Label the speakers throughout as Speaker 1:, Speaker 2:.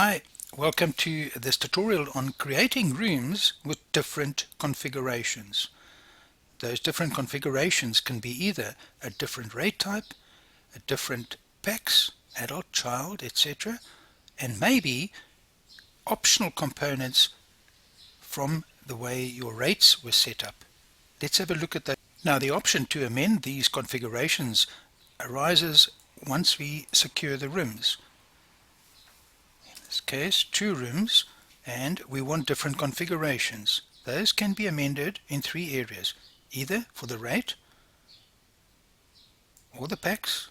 Speaker 1: Hi, welcome to this tutorial on creating rooms with different configurations. Those different configurations can be either a different rate type, a different PAX, adult, child, etc., and maybe optional components from the way your rates were set up. Let's have a look at that. Now, the option to amend these configurations arises once we secure the rooms. In this case, 2 rooms, and we want different configurations. Those can be amended in 3 areas, either for the rate or the PAX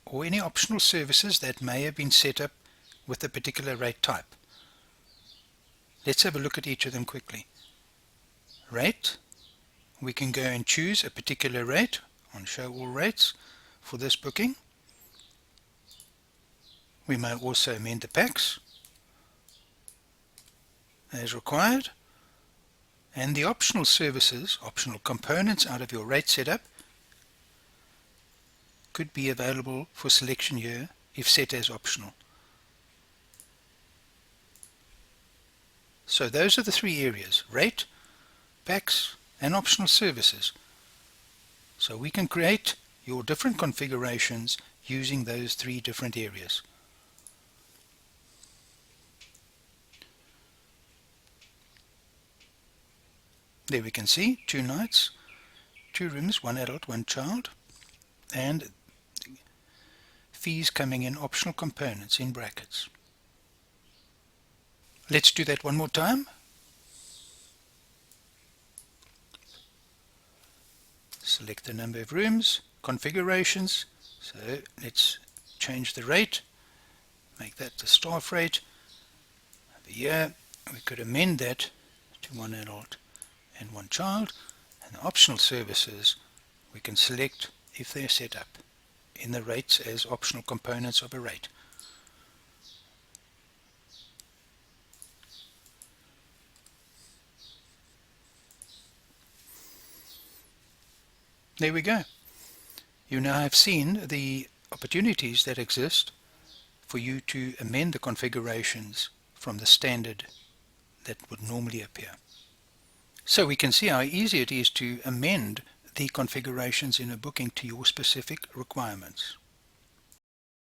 Speaker 1: or any optional services that may have been set up with a particular rate type. Let's have a look at each of them quickly. Rate, we can go and choose a particular rate on show all rates for this booking. We may also amend the PAX as required, and the optional services, optional components out of your rate setup could be available for selection here if set as optional. So those are the 3 areas: rate, PAX and optional services. So we can create your different configurations using those 3 different areas. There we can see 2 nights, 2 rooms, 1 adult, 1 child, and fees coming in optional components in brackets. Let's do that one more time. Select the number of rooms, configurations. So let's change the rate, make that the staff rate. Over here we could amend that to 1 adult and 1 child, and the optional services we can select if they're set up in the rates as optional components of a rate. There we go. You now have seen the opportunities that exist for you to amend the configurations from the standard that would normally appear. So we can see how easy it is to amend the configurations in a booking to your specific requirements.